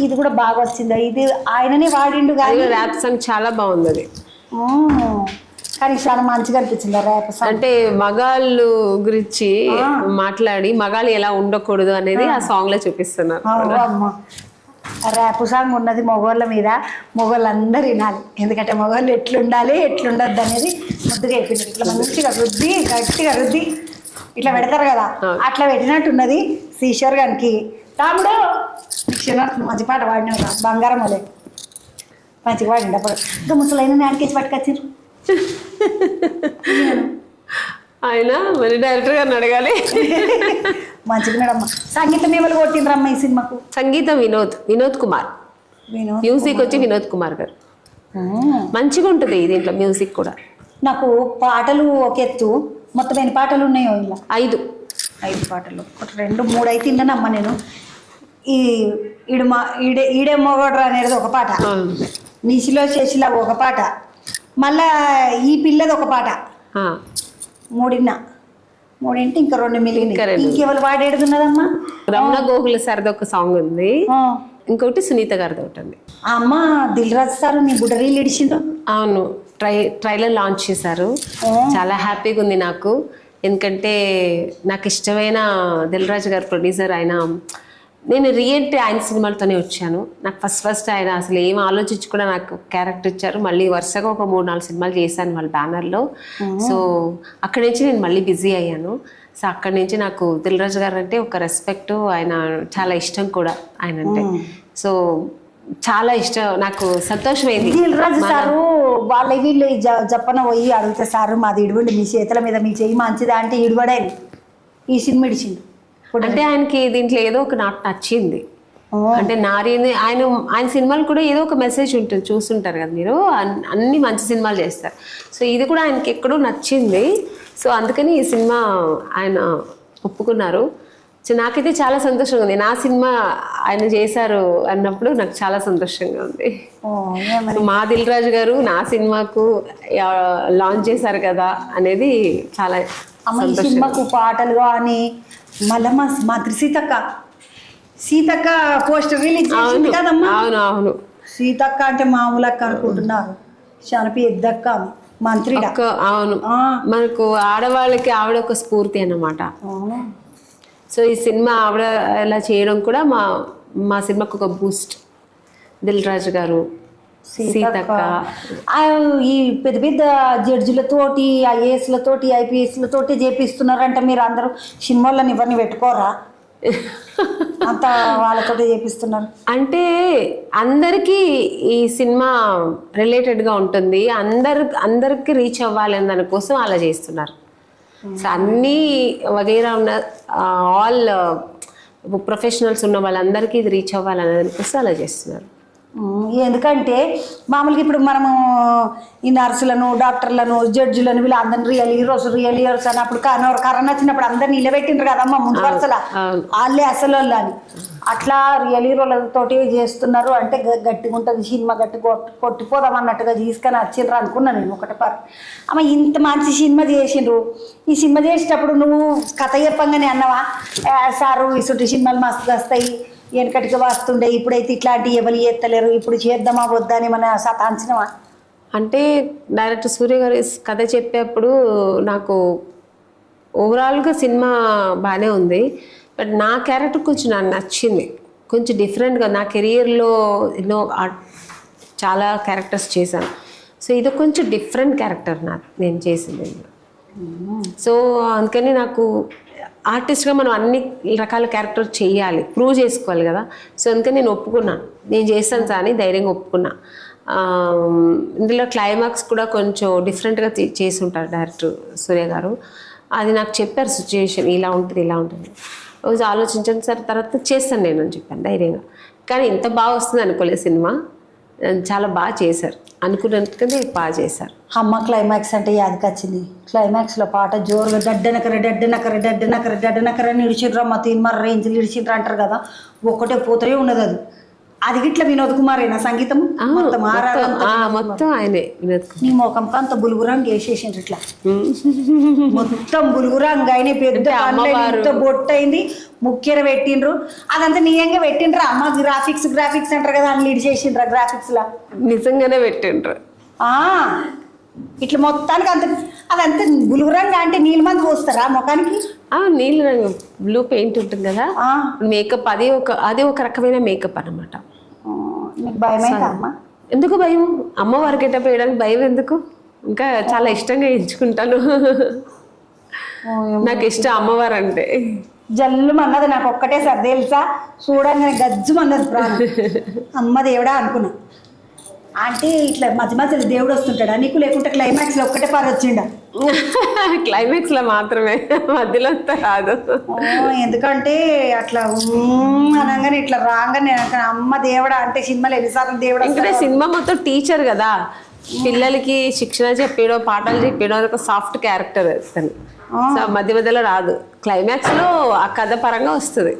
ఇది కూడా బాగా వచ్చిందా? ఇది ఆయననే వాడిండు కానీ ర్యాప్ సాంగ్ చాలా బాగుంది అది. కానీ చాలా మంచిగా అనిపించింది ర్యాప్ సాంగ్. అంటే మగాళ్ళు గురించి మాట్లాడి మగాళ్ళు ఎలా ఉండకూడదు అనేది ఆ సాంగ్ లో చూపిస్తున్నారు. ర్యాప్ సాంగ్ ఉన్నది మగవాళ్ళ మీద, మగవాళ్ళందరూ వినాలి. ఎందుకంటే మగవాళ్ళు ఎట్లుండాలి ఎట్లుండద్దు అనేది ముద్దుగా అయిపోయింది. ఇట్లా మంచిగా రుద్ది గట్టిగా రుద్ది ఇట్లా పెడతారు కదా, అట్లా పెట్టినట్టున్నది శ్రీశోర్ గారికి. తమ్ముడు మంచి పాట పాడినాడు, బంగారం వలే మంచిగా పాడిండు. అప్పుడు ఇంకా ముసలైన నాటికేసి పట్టుకొచ్చారు ఆయన మరి డైరెక్టర్ గారిని అడగాలి. మంచిగా సంగీతం ఎవరు కొట్టిండ్రమ్మ ఈ సినిమాకు? సంగీతం వినోద్ కుమార్, మ్యూజిక్ వచ్చి వినోద్ కుమార్ గారు. మంచిగా ఉంటుంది దీంట్లో మ్యూజిక్ కూడా. నాకు పాటలు ఒక ఎత్తు, మొత్తం ఎన్ని పాటలు ఉన్నాయో ఇలా? 5 పాటలు, ఒక 2, 3 అయితే తిన్నానమ్మ నేను. ఈ ఈడే మొగోడ్రా అనేది ఒక పాట, నిశిలో చేసిలా ఒక పాట, మళ్ళా ఈ పిల్లది ఒక పాట, 3 ఇంకా 2 మిలిగినాయి. ఇంకెవరు వాడేడుతున్నదమ్మా? రమణ గోగుల సార్ది ఒక సాంగ్ ఉంది, ఇంకోటి సునీత గారిది ఒకటి ఉంది. అమ్మ దిల్ రాజు సార్ నీ బుడ్డ రీల్ ఇడిచిండ్రు. అవును, ట్రైలర్ లాంచ్ చేశారు. చాలా హ్యాపీగా ఉంది నాకు. ఎందుకంటే నాకు ఇష్టమైన దిల్ రాజు గారు ప్రొడ్యూసర్. ఆయన నేను రీఎంట్రీ ఆయన సినిమాలతోనే వచ్చాను. నాకు ఫస్ట్ ఆయన అసలు ఏం ఆలోచించి కూడా నాకు క్యారెక్టర్ ఇచ్చారు. మళ్ళీ వరుసగా ఒక 3-4 సినిమాలు చేశాను వాళ్ళ బ్యానర్లో. సో అక్కడి నుంచి నేను మళ్ళీ బిజీ అయ్యాను. సో అక్కడి నుంచి నాకు దిల్ రాజు గారు అంటే ఒక రెస్పెక్ట్, ఆయన చాలా ఇష్టం కూడా ఆయన అంటే. సో చాలా ఇష్టం, నాకు సంతోషమైంది. దిల్ రాజు సారు వాళ్ళ వీళ్ళు జప్పన పోయి అడిగితే సారు మాది ఇడివండి, మీ చేతుల మీద మీ చెయ్యి మంచిదా అంటే ఇడివడాయి ఈ సినిమా ఇడిచిండు. అంటే ఆయనకి దీంట్లో ఏదో ఒక నాకు నచ్చింది. అంటే ఆయన సినిమాలు కూడా ఏదో ఒక మెసేజ్ ఉంటుంది, చూస్తుంటారు కదా మీరు. అన్ని మంచి సినిమాలు చేస్తారు. సో ఇది కూడా ఆయనకి ఎక్కడో నచ్చింది. సో అందుకని ఈ సినిమా ఆయన ఒప్పుకున్నారు. సో నాకైతే చాలా సంతోషంగా ఉంది. నా సినిమా ఆయన చేశారు అన్నప్పుడు నాకు చాలా సంతోషంగా ఉంది. మా దిల్ రాజు గారు నా సినిమాకు లాంచ్ చేశారు కదా అనేది చాలా సినిమాకు పాటలు కానీ. మళ్ళీ మా సీతక్క పోస్టర్ రిలీజ్ చేసింది కదమ్మా. అవును, సీతక్క అంటే మామూలు అక్క అనుకుంటున్నారు, చాలా పెద్దక్క మంత్రి. అవును, మనకు ఆడవాళ్ళకి ఆవిడ ఒక స్ఫూర్తి అన్నమాట. సో ఈ సినిమా ఆవిడ ఎలా చేయడం కూడా మా సినిమాకు ఒక బూస్ట్. దిల్ రాజు గారు, సీతక్క, ఈ పెద్ద పెద్ద జడ్జిలతోటి, ఐఏఎస్లతోటి, ఐపీఎస్లతోటి చేపిస్తున్నారంట. మీరు అందరూ సినిమాలను ఎవరిని పెట్టుకోరా? అంత వాళ్ళతో చేపిస్తున్నారు అంటే అందరికీ ఈ సినిమా రిలేటెడ్గా ఉంటుంది, అందరికి రీచ్ అవ్వాలి అని దానికోసం అలా చేస్తున్నారు. సో అన్నీ వగైరా ఉన్న ఆల్ ప్రొఫెషనల్స్ ఉన్న వాళ్ళందరికీ ఇది రీచ్ అవ్వాలని దానికోసం అలా చేస్తున్నారు. ఎందుకంటే మామూలుగా ఇప్పుడు మనము ఈ నర్సులను, డాక్టర్లను, జడ్జిలను వీళ్ళు అందరిని రియల్ హీరోస్ అని అప్పుడు కరోనా వచ్చినప్పుడు అందరిని నిలబెట్టిండ్రు కదమ్మా ముందు వరుసలా, వాళ్ళే అసలు అని. అట్లా రియల్ హీరోలతోటి చేస్తున్నారు అంటే గట్టిగా ఉంటుంది సినిమా, గట్టి కొట్టిపోదాం అన్నట్టుగా తీసుకొని వచ్చిండ్రు అనుకున్నాను నేను. ఒకటి అమ్మ ఇంత మంచి సినిమా చేసిండ్రు, ఈ సినిమా చేసేటప్పుడు నువ్వు కథ చెప్పంగానే అన్నవా సారు ఇసుటి సినిమాలు మస్తు వస్తాయి, వెనకటికి వస్తుండే, ఇప్పుడైతే ఇట్లాంటివి ఎవరు చేస్తలేరు, ఇప్పుడు చేద్దామా వద్దా అని మన సతాంచినవా? అంటే డైరెక్టర్ సూర్య గారు కథ చెప్పేప్పుడు నాకు ఓవరాల్గా సినిమా బాగానే ఉంది. బట్ నా క్యారెక్టర్ కొంచెం నాకు నచ్చింది. కొంచెం డిఫరెంట్గా నా కెరియర్లో ఎన్నో చాలా క్యారెక్టర్స్ చేశాను. సో ఇది కొంచెం డిఫరెంట్ క్యారెక్టర్ నేను చేసింది. సో అందుకని నాకు ఆర్టిస్ట్గా మనం అన్ని రకాల క్యారెక్టర్ చేయాలి, ప్రూవ్ చేసుకోవాలి కదా. సో అందుకని నేను ఒప్పుకున్నాను, నేను చేస్తాను సార్ అని ధైర్యంగా ఒప్పుకున్నా. ఇందులో క్లైమాక్స్ కూడా కొంచెం డిఫరెంట్గా చేసి ఉంటారు డైరెక్టర్ సూర్య గారు. అది నాకు చెప్పారు, సిచ్యుయేషన్ ఇలా ఉంటుంది ఇలా ఉంటుంది. రోజు ఆలోచించాను సార్, తర్వాత చేస్తాను నేను అని చెప్పాను ధైర్యంగా. కానీ ఇంత బాగా వస్తుంది అనుకోలేదు సినిమా. చాలా బాగా చేశారు, అనుకున్నట్టుగానే బాగా చేశారు. అమ్మ క్లైమాక్స్ అంటే యాదకొచ్చింది. క్లైమాక్స్లో పాట జోరుగా డడ్డనకర డడ్డనకర డడ్డనకర డడ్డనకర అని ఇడిచిర్రమ్మ తీన్మర రేంజ్లు ఇడిచిర్రు అంటారు కదా, ఒక్కటే పోతూనే ఉన్నది. అది అది గిట్ల వినోద్ కుమారేనా సంగీతం మొత్తం ఆయనే. నీ మొఖంకి అంత బులుగురంగా వేసేసిండ్రు ఇట్లా మొత్తం బులుగురంగా అయినా పెద్ద బొట్టు అయింది, ముఖ్యర పెట్టిండ్రు. అదంతా నిజంగా పెట్టిండ్రు అమ్మ. గ్రాఫిక్స్ అంటారు కదా, అన్ని ఇడిచేసిండ్రు గ్రాఫిక్స్ లా. నిజంగానే పెట్టిండ్రు. ఇట్లా మొత్తానికి అంత అదంతా బులుగురంగా అంటే నీళ్ళ మంది పోస్తారా ముఖానికి? నీళ్ళ రంగు బ్లూ పెయింట్ ఉంటుంది కదా, మేకప్ అది ఒక రకమైన మేకప్ అనమాట. భయమైతే అమ్మ? ఎందుకు భయం? అమ్మవారి గెటప్ వేయడానికి భయం ఎందుకు? ఇంకా చాలా ఇష్టంగా ఎంచుకుంటాను. నాకు ఇష్టం అమ్మవారు అంటే. జల్లు అన్నది నాకు ఒక్కటే సార్ తెలుసా, చూడంగానే గజ్జు అన్నది ప్రాణం. అమ్మ దేవుడా అనుకున్నా. అంటే ఇట్లా మధ్య మధ్యలో దేవుడు వస్తుంటాడా నీకు, లేకుంటే క్లైమాక్స్ లో ఒక్కటే పాలు వచ్చిండా? క్లైమాక్స్ లో మాత్రమే, మధ్యలో రాదు. ఎందుకంటే అట్లా అనగానే ఇట్లా రాగానే అమ్మ దేవుడా అంటే సినిమాలో ఎన్నిసార్లు దేవుడు. ఇంకా సినిమా మొత్తం టీచర్ కదా, పిల్లలకి శిక్షణ చెప్పడం, పాఠాలు చెప్పడం, ఒక సాఫ్ట్ క్యారెక్టర్ అతను. మధ్య మధ్యలో రాదు, క్లైమాక్స్ లో ఆ కథ పరంగా వస్తుంది.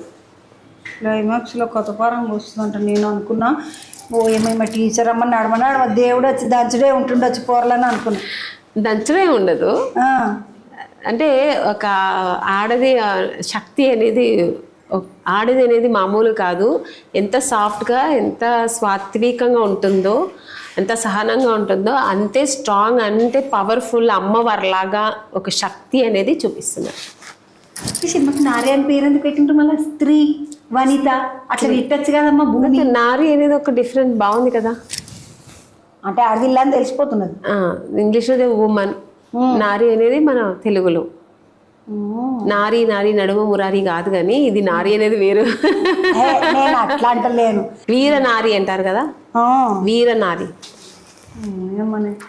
క్లైమాక్స్ లో కథ పరంగా వస్తుందంట. నేను అనుకున్నా ఏమేమో టీచర్ అమ్మ నడమ దేవుడు వచ్చి దంచుడే ఉంటుండొచ్చు పోర్లని అనుకున్నా. దంచడే ఉండదు, అంటే ఒక ఆడది శక్తి అనేది, ఆడది అనేది మామూలు కాదు. ఎంత సాఫ్ట్గా, ఎంత సాత్వికంగా ఉంటుందో, ఎంత సహనంగా ఉంటుందో, అంతే స్ట్రాంగ్, అంతే పవర్ఫుల్ అమ్మవారిలాగా ఒక శక్తి అనేది చూపిస్తున్నారు. ఈ సినిమాకి నారి అని పేరు ఎందుకు పెట్టిండ్రు మళ్ళీ? స్త్రీ, వనిత అట్లా పెట్టచ్చు కదమ్మా. భూమి నారి అనేది ఒక డిఫరెంట్ బాగుంది కదా, అంటే ఆడవిల్ల అని తెలిసిపోతున్నది. ఇంగ్లీష్లో ఉమెన్, నారి అనేది మన తెలుగులో నారి. నారి నడుమ మురారి కాదు, కానీ ఇది నారి అనేది వేరు. నేను అట్లా అంటలేను, వీర నారి అంటారు కదా, వీర నారి.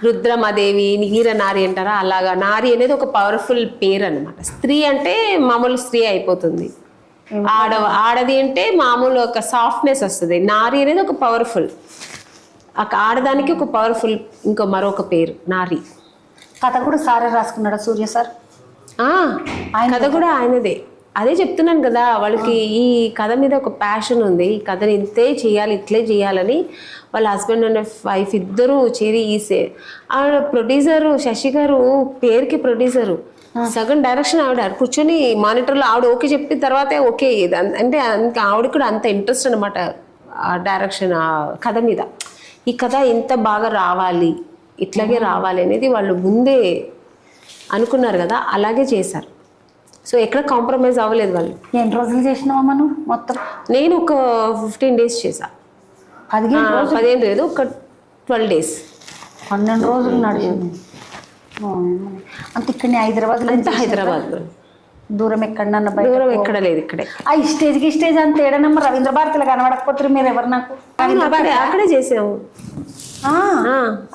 రుద్రమదేవి వీర నారి అంటారా, అలాగా. నారి అనేది ఒక పవర్ఫుల్ పేరు అనమాట. స్త్రీ అంటే మామూలు స్త్రీ అయిపోతుంది, ఆడది అంటే మామూలు ఒక సాఫ్ట్నెస్ వస్తుంది. నారి అనేది ఒక పవర్ఫుల్, ఆడదానికి ఒక పవర్ఫుల్ ఇంకో మరొక పేరు నారి. కథ కూడా సారే రాసుకున్నాడా సూర్య సార్? కథ కూడా ఆయనదే. అదే చెప్తున్నాను కదా, వాళ్ళకి ఈ కథ మీద ఒక ప్యాషన్ ఉంది. ఈ కథని ఇంతే చేయాలి, ఇట్లే చేయాలని వాళ్ళ హస్బెండ్ అండ్ వైఫ్ ఇద్దరు చేరి ఆ ప్రొడ్యూసరు శశి గారు పేరుకి ప్రొడ్యూసరు, సగం డైరెక్షన్ ఆవిడ కూర్చొని మానిటర్లో ఆవిడ ఓకే చెప్పిన తర్వాతే ఓకే. అంటే ఆవిడ కూడా అంత ఇంట్రెస్ట్ అనమాట ఆ డైరెక్షన్, ఆ కథ మీద. ఈ కథ ఇంత బాగా రావాలి, ఇట్లాగే రావాలి అనేది వాళ్ళు ముందే అనుకున్నారు కదా, అలాగే చేశారు. సో ఎక్కడ కాంప్రమైజ్ అవ్వలేదు వాళ్ళు. ఎన్ని రోజులు చేసినావా మనం మొత్తం? నేను ఒక 15 days చేసా. 15 లేదు, ఒక 12 days. 12 రోజులు నడిచింది అంత. ఇక్కడనే హైదరాబాద్లో? అంత హైదరాబాద్లో. దూరం ఎక్కడన్నా? దూరం ఎక్కడ లేదు, ఇక్కడే. ఆ స్టేజ్కి స్టేజ్ అంత ఏడనమ్మా రవీంద్ర భారతిలో కనబడకపోతే మీరు ఎవరు నాకు? అక్కడే చేసాము.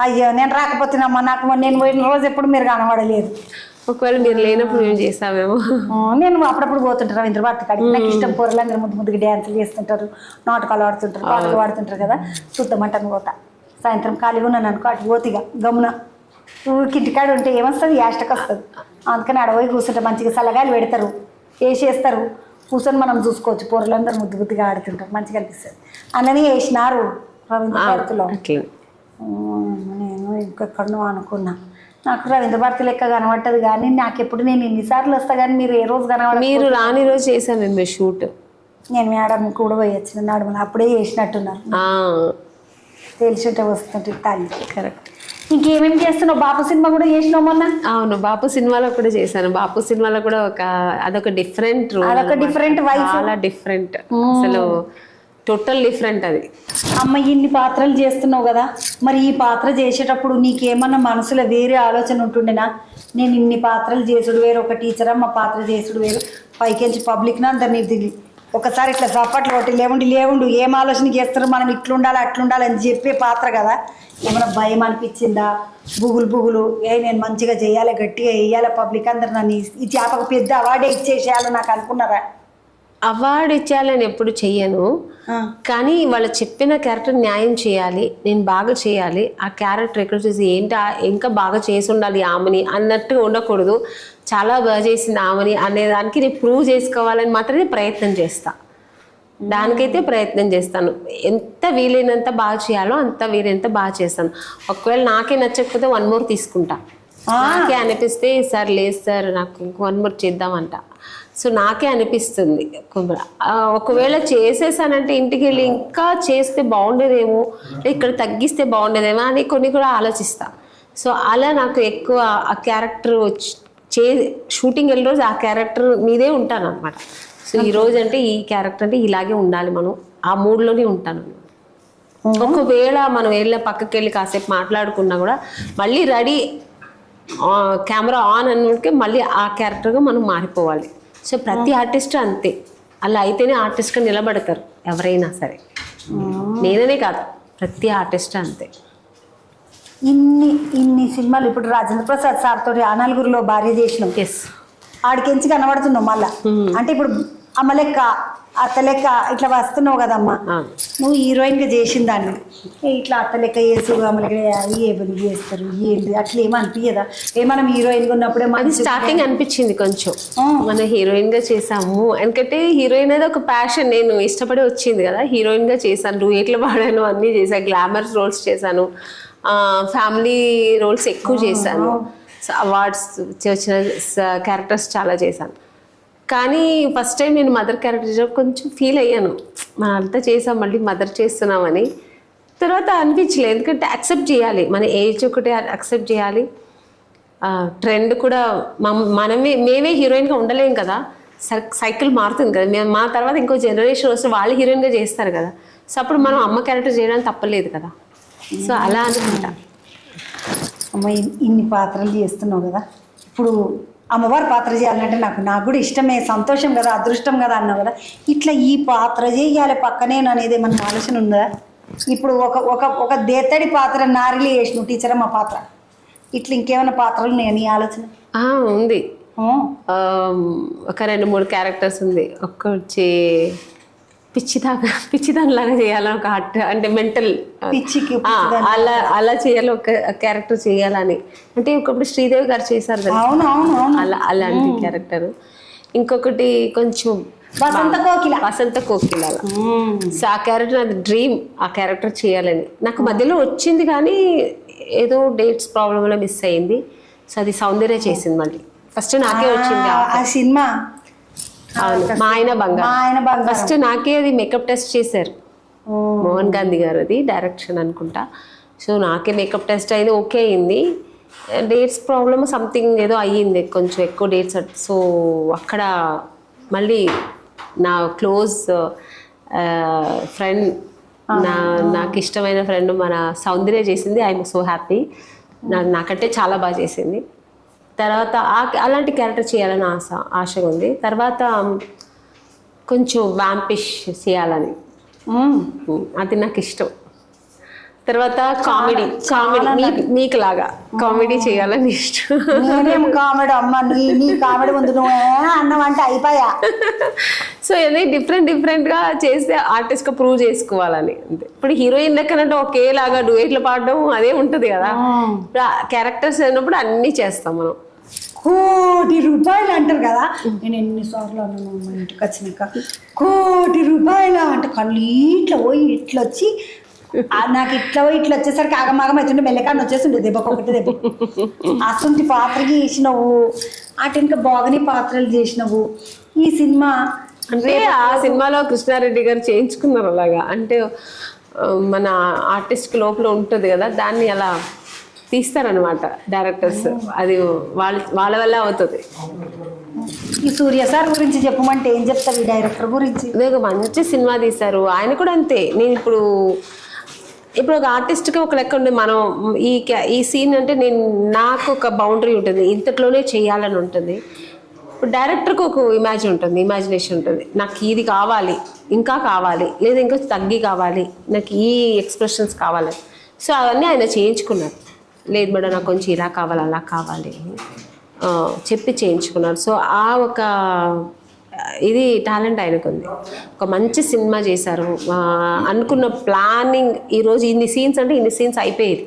అయ్యో నేను రాకపోతున్నామ్మా, నాకు నేను పోయిన రోజు ఎప్పుడు మీరు కనబడలేదు. ఒకవేళ మీరు లేనప్పుడు మేము చేస్తామేమో. నేను అప్పుడప్పుడు పోతుంటారు రవీంద్ర భారతి కాడికి. నాకు ఇష్టం, పోరలందరూ ముద్దు ముద్దుగా డ్యాన్సులు చేస్తుంటారు, నాటకాలు ఆడుతుంటారు, పాటలు పాడుతుంటారు కదా, చూద్దామంటాను పోతా. సాయంత్రం ఖాళీగా ఉన్నాను అనుకో, అటు పోతిగా గమ్మున కింటికాడ ఉంటే ఏమొస్తుంది, యాస్టకి వస్తుంది. అందుకని అడవి కూర్చుంటే మంచిగా సలగాలు పెడతారు, వేసేస్తారు, కూర్చొని మనం చూసుకోవచ్చు. పోరలందరూ ముద్దు ముద్దుగా ఆడుతుంటారు, మంచిగా అనిపిస్తుంది. అన్నని వేసినారు రవీంద్ర భారతిలో. నేను ఇంకెక్కడనో అనుకున్నా, నాకు రవీంద్ర భారతి లెక్క కనబట్టదు. కానీ నాకెప్పుడు నేను ఎన్నిసార్లు వస్తా కానీ మీరు ఏ రోజు కనబడ. మీరు రాని రోజు చేసాం మేము షూట్. నేను మేడం కూడా పోయి వచ్చిన నడుమని అప్పుడే చేసినట్టున్నారు, తెలిసింటే వస్తుంటే తల్లి. కరెక్ట్. ఇంకేమేమి చేస్తున్నావు? బాపు సినిమా కూడా చేసినావు మొన్న? అవును, బాపు సినిమాలో కూడా చేశాను. బాపు సినిమాలో కూడా అదొక డిఫరెంట్ రోల్, అదొక డిఫరెంట్ వైఫ్, చాలా డిఫరెంట్. అసలు టోటల్ డిఫరెంట్ అది. అమ్మ ఇన్ని పాత్రలు చేస్తున్నావు కదా, మరి ఈ పాత్ర చేసేటప్పుడు నీకేమన్నా మనసులో వేరే ఆలోచన ఉంటుండేనా? నేను ఇన్ని పాత్రలు చేసుడు వేరు, ఒక టీచర్ అమ్మ పాత్ర చేసుడు వేరు, పైకెంచి పబ్లిక్ని అందరినీ దిగి ఒకసారి ఇట్లా చప్పట్లు కొట్టి లేవుండు ఏం ఆలోచన చేస్తారు, మనం ఇట్లుండాలి అట్లుండాలి అని చెప్పే పాత్ర కదా. ఏమైనా భయం అనిపించిందా? బుగులు నేను మంచిగా చేయాలి, గట్టిగా వేయాలి, పబ్లిక్ అందరు నన్ను ఈ చేపకు పెద్ద అవార్డే ఇచ్చేసేయాలి నాకు అనుకున్నారా? అవార్డు ఇచ్చేయాలని ఎప్పుడు చెయ్యను, కానీ వాళ్ళు చెప్పిన క్యారెక్టర్ న్యాయం చేయాలి, నేను బాగా చేయాలి, ఆ క్యారెక్టర్ ఎక్కడ చూసి ఇంకా బాగా చేసి ఉండాలి ఆమెని అన్నట్టుగా ఉండకూడదు. చాలా బాగా చేసింది ఆమెని అనేదానికి నేను ప్రూవ్ చేసుకోవాలని మాత్రమే ప్రయత్నం చేస్తా. దానికైతే ప్రయత్నం చేస్తాను. ఎంత వీలైనంత బాగా చేయాలో అంత వీలైనంత బాగా చేస్తాను. ఒకవేళ నాకే నచ్చకపోతే 1 more తీసుకుంటా. నాకే అనిపిస్తే సార్ లేదు సార్ నాకు ఇంకో 1 more చేద్దామంట. సో నాకే అనిపిస్తుంది. ఒకవేళ చేసేసానంటే ఇంటికి వెళ్ళి ఇంకా చేస్తే బాగుండేదేమో, ఇక్కడ తగ్గిస్తే బాగుండేదేమో అని కొన్ని కూడా ఆలోచిస్తా. సో అలా నాకు ఎక్కువ ఆ క్యారెక్టర్ షూటింగ్ వెళ్ళిన రోజు ఆ క్యారెక్టర్ మీదే ఉంటాను అనమాట. సో ఈ రోజు అంటే ఈ క్యారెక్టర్ అంటే ఇలాగే ఉండాలి, మనం ఆ మూడ్లోనే ఉంటాను. ఒకవేళ మనం వెళ్ళిన పక్కకి వెళ్ళి కాసేపు మాట్లాడుకున్నా కూడా మళ్ళీ రెడీ కెమెరా ఆన్ అన్నకే మళ్ళీ ఆ క్యారెక్టర్గా మనం మారిపోవాలి. సో ప్రతి ఆర్టిస్ట్ అంతే, అలా అయితేనే ఆర్టిస్ట్గా నిలబడతారు ఎవరైనా సరే. నేననే కాదు, ప్రతి ఆర్టిస్ట్ అంతే. ఇన్ని సినిమాలు ఇప్పుడు రాజేంద్ర ప్రసాద్ సార్ తోటి ఆ నలుగురిలో భార్య చేసినాం. ఎస్, ఆడికెంచి కనబడుతున్నావు మళ్ళా. అంటే ఇప్పుడు అమ్మ లెక్క అత్త లెక్క ఇట్లా వస్తున్నావు కదమ్మా, నువ్వు హీరోయిన్గా చేసిన దాన్ని ఇట్లా అత్త లెక్క చేసి అమ్మ లెక్క ఏమని చేస్తారు ఏంటి అట్లా ఏమనిపించదా? మనం హీరోయిన్గా ఉన్నప్పుడే అది స్టార్టింగ్ అనిపించింది కొంచెం, మన హీరోయిన్గా చేసాము. ఎందుకంటే హీరోయిన్ అనేది ఒక ప్యాషన్, నేను ఇష్టపడి వచ్చింది కదా. హీరోయిన్గా చేశాను, డూయెట్లు పాడాను, అన్నీ చేశాను, గ్లామర్ రోల్స్ చేశాను, ఫ్యామిలీ రోల్స్ ఎక్కువ చేశాను, అవార్డ్స్ వచ్చిన క్యారెక్టర్స్ చాలా చేశాను. కానీ ఫస్ట్ టైం నేను మదర్ క్యారెక్టర్ కొంచెం ఫీల్ అయ్యాను, మనం అంతా చేసాం మళ్ళీ మదర్ చేస్తున్నామని. తర్వాత అనిపించలేదు, ఎందుకంటే యాక్సెప్ట్ చేయాలి, మన ఏజ్ ఒకటి యాక్సెప్ట్ చేయాలి. ట్రెండ్ కూడా మేమే హీరోయిన్గా ఉండలేం కదా, సైకిల్ మారుతుంది కదా. మా తర్వాత ఇంకో జనరేషన్ వస్తే వాళ్ళు హీరోయిన్గా చేస్తారు కదా. సో అప్పుడు మనం అమ్మ క్యారెక్టర్ చేయడానికి తప్పలేదు కదా. సో అలా అనుకుంటా. అమ్మ ఇన్ని పాత్రలు చేస్తున్నావు కదా, ఇప్పుడు అమ్మవారి పాత్ర చేయాలంటే నాకు కూడా ఇష్టమే, సంతోషం కదా, అదృష్టం కదా అన్నావు కదా. ఇట్లా ఈ పాత్ర చేయాలి పక్కనేను అనేది ఏమన్నా ఆలోచన ఉందా? ఇప్పుడు ఒక దేత్తడి పాత్ర నారిలి చేసినావు టీచర్ అమ్మ పాత్ర, ఇట్లా ఇంకేమైనా పాత్రలు ఉన్నాయా నీ ఆలోచన? ఉంది, ఒక 2-3 క్యారెక్టర్స్ ఉంది. ఒక్క వచ్చి పిచ్చిదాని లాగా చేయాలని ఒక ఆర్ట్, అంటే మెంటల్ అలా చేయాలి, ఒక క్యారెక్టర్ చేయాలని. అంటే ఒకప్పుడు శ్రీదేవి గారు చేశారు కదా, అలాంటి క్యారెక్టర్. ఇంకొకటి కొంచెం వసంత కోకిల. సో ఆ క్యారెక్టర్ అది డ్రీమ్, ఆ క్యారెక్టర్ చేయాలని. నాకు మధ్యలో వచ్చింది కానీ ఏదో డేట్స్ ప్రాబ్లం వల్ల మిస్ అయింది. సో అది సౌందర్య చేసింది మళ్ళీ. ఫస్ట్ నాకే వచ్చింది ఆ సినిమా, మా ఆయన బంగారు. ఫస్ట్ నాకే అది మేకప్ టెస్ట్ చేశారు మోహన్ గాంధీ గారు, అది డైరెక్షన్ అనుకుంటా. సో నాకే మేకప్ టెస్ట్ అయింది, ఓకే అయింది. డేట్స్ ప్రాబ్లమ్ సంథింగ్ ఏదో అయ్యింది, కొంచెం ఎక్కువ డేట్స్. సో అక్కడ మళ్ళీ నా క్లోజ్ ఫ్రెండ్, నాకు ఇష్టమైన ఫ్రెండ్ మన సౌందర్య చేసింది. ఐఎమ్ సో హ్యాపీ, నాకంటే చాలా బాగా చేసింది. తర్వాత అలాంటి క్యారెక్టర్ చేయాలని ఆశగా ఉంది. తర్వాత కొంచెం వ్యాంపిష్ చేయాలని, అది నాకు ఇష్టం. తర్వాత కామెడీ మీకు లాగా కామెడీ చేయాలని ఇష్టం. కామెడీ అమ్మ, నీ కామెడీ ముందు నువ్వు అన్నమంటే అయిపోయా. సో ఇది డిఫరెంట్గా చేస్తే ఆర్టిస్ట్గా ప్రూవ్ చేసుకోవాలని. అంతే. ఇప్పుడు హీరోయిన్ లెక్కనంటే ఒకేలాగా డూయెట్లు పాడడం అదే ఉంటుంది కదా. ఇప్పుడు క్యారెక్టర్స్ అయినప్పుడు అన్నీ చేస్తాం మనం. ₹1 కోటి అంటారు కదా, నేను ఎన్నిసార్లు అన్నాను మా ఇంటికి వచ్చినాక, ₹1 కోటి అంటే కళ్ళు ఇట్లా పోయి ఇట్లా వచ్చి, నాకు ఇట్లా పోయి ఇట్లా వచ్చేసరికి ఆగమాగం అవుతుండే, మెల్లకాన్ని వచ్చేస్తుండే దెబ్బకొకటి దెబ్బ. అసంటి పాత్ర చేసినావు, అటు ఇంకా బాగానే పాత్రలు చేసినావు. ఈ సినిమా అంటే ఆ సినిమాలో కృష్ణారెడ్డి గారు చేయించుకున్నారు అలాగా. అంటే మన ఆర్టిస్ట్ లోపల ఉంటుంది కదా, దాన్ని అలా తీస్తారనమాట డైరెక్టర్స్. అది వాళ్ళ వల్ల అవుతుంది. ఈ సూర్య సార్ గురించి చెప్పమంటే ఏం చెప్తావు? ఈ డైరెక్టర్ గురించి అదే ఒక మంచి సినిమా తీశారు. ఆయన కూడా అంతే. నేను ఇప్పుడు ఒక ఆర్టిస్ట్కి ఒక లెక్క ఉంది. మనం ఈ సీన్ అంటే నాకు ఒక బౌండరీ ఉంటుంది, ఇంతట్లోనే చేయాలని ఉంటుంది. ఇప్పుడు డైరెక్టర్కి ఒక ఇమాజినేషన్ ఉంటుంది. నాకు ఇది కావాలి, ఇంకా కావాలి, లేదా ఇంకా తగ్గి కావాలి, నాకు ఈ ఎక్స్ప్రెషన్స్ కావాలి. సో అవన్నీ ఆయన చేయించుకున్నారు. లేదు మేడం నాకు కొంచెం ఇలా కావాలి, అలా కావాలి అని చెప్పి చేయించుకున్నారు. సో ఆ ఒక ఇది టాలెంట్ ఆయనకు ఉంది. ఒక మంచి సినిమా చేశారు. అనుకున్న ప్లానింగ్, ఈరోజు ఇన్ని సీన్స్ అంటే ఇన్ని సీన్స్ అయిపోయేది,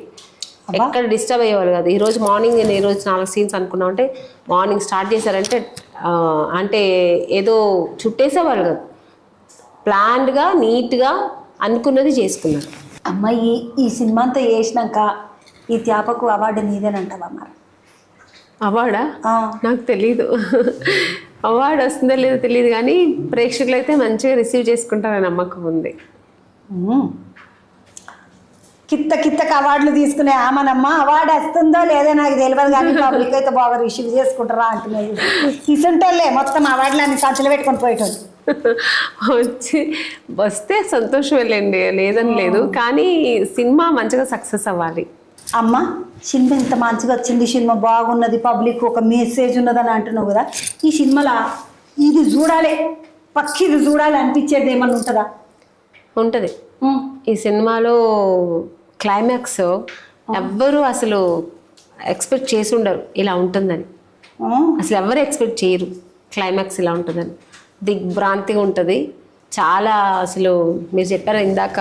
ఎక్కడ డిస్టర్బ్ అయ్యేవాళ్ళు కాదు. ఈరోజు మార్నింగ్ నేను ఈరోజు 4 సీన్స్ అనుకున్నాం అంటే మార్నింగ్ స్టార్ట్ చేశారంటే అంటే ఏదో చుట్టేసేవాళ్ళు కాదు. ప్లాన్డ్గా నీట్గా అనుకున్నది చేసుకున్నారు. అమ్మాయి ఈ సినిమా అంతా చేసినాక ఈ త్యాపకు అవార్డు నీదేనంటావా? మరి అవార్డా నాకు తెలీదు. అవార్డు వస్తుందో లేదో తెలియదు, కానీ ప్రేక్షకులు అయితే మంచిగా రిసీవ్ చేసుకుంటారని నమ్మకం ఉంది. కిత్తకి అవార్డులు తీసుకునే ఆమెనమ్మ అవార్డు వస్తుందో లేదో నాకు తెలియదు, కానీ పబ్లిక్ అయితే బాగా రిసీవ్ చేసుకుంటారా అంటున్నాయి. తీసుంటోళ్ళే మొత్తం అవార్డులన్నీ సంచులు పెట్టుకొని పోయేటోళ్ళు. వస్తే సంతోషం వెళ్ళండి, లేదని లేదు, కానీ సినిమా మంచిగా సక్సెస్ అవ్వాలి. అమ్మ సినిమా ఇంత మంచిగా వచ్చింది, సినిమా బాగున్నది, పబ్లిక్ ఒక మెసేజ్ ఉన్నదని అంటున్నావు కదా, ఈ సినిమాలో ఇది చూడాలి, పక్కిది చూడాలి అనిపించేది ఏమన్నా ఉంటుందా? ఉంటుంది. ఈ సినిమాలో క్లైమాక్స్ ఎవ్వరూ అసలు ఎక్స్పెక్ట్ చేసి ఉండరు ఇలా ఉంటుందని. అసలు ఎవరు ఎక్స్పెక్ట్ చేయరు క్లైమాక్స్ ఇలా ఉంటుందని. దిగ్భ్రాంతిగా ఉంటుంది చాలా. అసలు మీరు చెప్పారు ఇందాక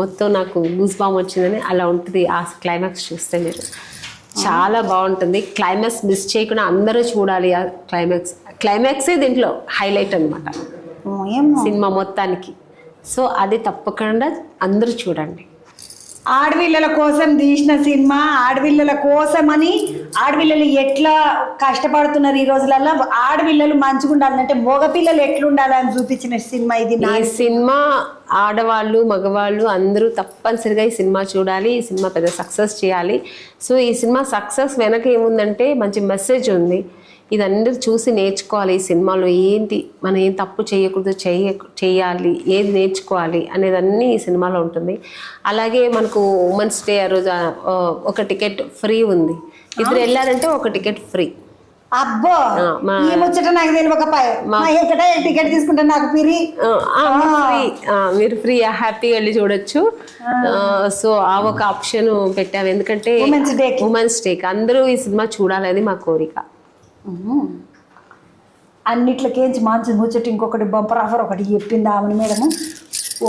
మొత్తం నాకు గూస్ బాంబ్ వచ్చిందని, అలా ఉంటుంది ఆ క్లైమాక్స్ చూస్తే. మీరు చాలా బాగుంటుంది. క్లైమాక్స్ మిస్ చేయకుండా అందరూ చూడాలి. ఆ క్లైమాక్సే దీంట్లో హైలైట్ అనమాట సినిమా మొత్తానికి. సో అది తప్పకుండా అందరూ చూడండి. ఆడపిల్లల కోసం తీసిన సినిమా, ఆడపిల్లల కోసమని ఆడపిల్లలు ఎట్లా కష్టపడుతున్నారు ఈ రోజులలో, ఆడపిల్లలు మంచిగా ఉండాలంటే మగపిల్లలు ఎట్లుండాలని చూపించిన సినిమా ఇది. ఈ సినిమా ఆడవాళ్ళు మగవాళ్ళు అందరూ తప్పనిసరిగా ఈ సినిమా చూడాలి. ఈ సినిమా పెద్ద సక్సెస్ చేయాలి. సో ఈ సినిమా సక్సెస్ వెనక ఏముందంటే మంచి మెసేజ్ ఉంది. ఇది అందరూ చూసి నేర్చుకోవాలి. ఈ సినిమాలో ఏంటి, మనం ఏం తప్పు చేయకూడదు, చేయాలి, ఏది నేర్చుకోవాలి అనేదన్నీ ఈ సినిమాలో ఉంటుంది. అలాగే మనకు ఉమెన్స్ డే ఆ రోజు ఒక టికెట్ ఫ్రీ ఉంది. ఇద్దరు వెళ్ళారంటే ఒక టికెట్ ఫ్రీ. అబ్బో ముచ్చట నాకు తెలియకపోయా, టికెట్ తీసుకుంటే నాకు ఫ్రీ. మీరు ఫ్రీ హ్యాపీగా వెళ్ళి చూడొచ్చు. సో ఆ ఒక ఆప్షన్ పెట్టాము, ఎందుకంటే ఉమెన్స్ డేకి అందరూ ఈ సినిమా చూడాలని మా కోరిక. అన్నిట్లకేంచి మంచి ముచ్చట ఇంకొకటి బంపర్ ఆఫర్ ఒకటి చెప్పింది ఆమెను మేడము.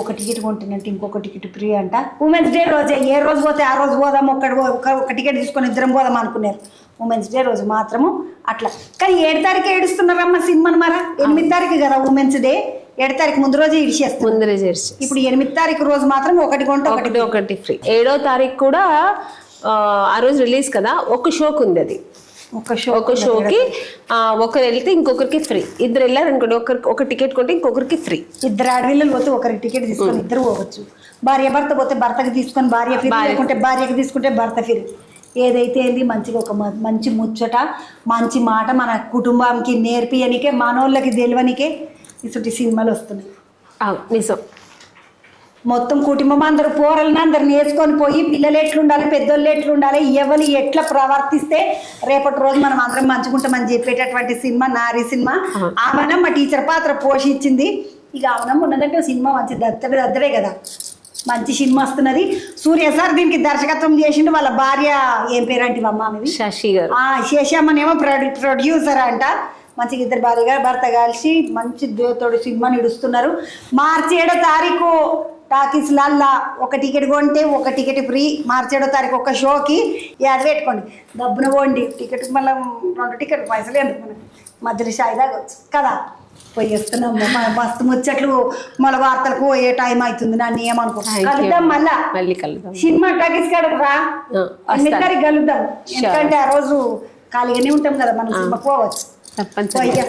ఒక టికెట్ కొంటున్నట్టు ఇంకొక టికెట్ ఫ్రీ అంట. ఉమెన్స్ డే రోజే, ఏ రోజు పోతే ఆ రోజు పోదాం, ఒక టికెట్ తీసుకొని ఇద్దరం పోదాం అనుకున్నారు. ఉమెన్స్ డే రోజు మాత్రము అట్లా. కానీ 7 తారీఖు ఏడుస్తున్నారమ్మ సినిమాను. మరి 8 తారీఖు కదా ఉమెన్స్ డే, 7 తారీఖు ముందు రోజే ఇడిచేస్తాం. ఇప్పుడు 8 తారీఖు రోజు మాత్రం ఒకటి కొంటే ఒకటి ఫ్రీ. 7వ తారీఖు కూడా ఆ రోజు రిలీజ్ కదా, ఒక షోకి ఉంది. అది ఒక షోకి ఒకరు వెళ్తే ఇంకొకరికి ఫ్రీ. ఇద్దరు వెళ్ళారు అనుకోండి, ఒక టికెట్ కొంటే ఇంకొకరికి ఫ్రీ. ఇద్దరు ఆడపిల్లలు పోతే ఒకరికి టికెట్ తీసుకొని ఇద్దరు పోవచ్చు. భార్య భర్త పోతే భర్తకి తీసుకొని భార్య ఫ్రీ, లేకుంటే భార్యకి తీసుకుంటే భర్త ఫ్రీ. ఏదైతే ఏంది మంచిగా ఒక మంచి ముచ్చట, మంచి మాట మన కుటుంబానికి నేర్పియనికే, మనోళ్ళకి తెలియనికే ఇటువంటి సినిమాలు వస్తున్నాయి. నిజం. మొత్తం కుటుంబం అందరూ పోరల్ని అందరు నేర్చుకొని పోయి పిల్లలు ఎట్లుండాలి, పెద్దోళ్ళు ఎట్లుండాలి, ఎవరు ఎట్లా ప్రవర్తిస్తే రేపటి రోజు మనం అందరం మంచుకుంటామని చెప్పేటటువంటి సినిమా నారీ సినిమా. ఆమెన మా టీచర్ పాత్ర పోషించింది. ఇక ఆమెనం ఉన్నదంటే సినిమా మంచి దద్దరే కదా, మంచి సినిమా వస్తున్నది. సూర్య సార్ దీనికి దర్శకత్వం చేసిండు. వాళ్ళ భార్య ఏం పేరంటే అమ్మ శశి గారు. శశి అమ్మనేమో ప్రొడ్యూసర్ అంట. మంచిగా ఇద్దరు భార్యగా భర్త కలిసి మంచి దేవతోడు సినిమాని ఇడుస్తున్నారు. మార్చి 7వ తారీఖు టాకీస్లల్లా ఒక టికెట్ కొంటే ఒక టికెట్ ఫ్రీ. మార్చి 7వ తారీఖు ఒక షోకి యాద పెట్టుకోండి, డబ్బున పోండి. టికెట్ మళ్ళీ 2 టికెట్ పైసలు ఎందుకు, మనకి మధ్యలో షాయి తాగొచ్చు కదా. పోయి వస్తున్నాం మస్తు ముచ్చట్లు, మళ్ళీ వార్తలకు ఏ టైం అవుతుంది. నన్ను ఏమనుకో కలుద్దాం, మళ్ళీ కలుద్దాం. సినిమా టాకీస్ కాడరా 8 తారీఖు కలుద్దాం. ఎందుకంటే ఆ రోజు ఖాళీగానే ఉంటాం కదా, మనం సినిమా పోవచ్చు. తప్పనిసరిగా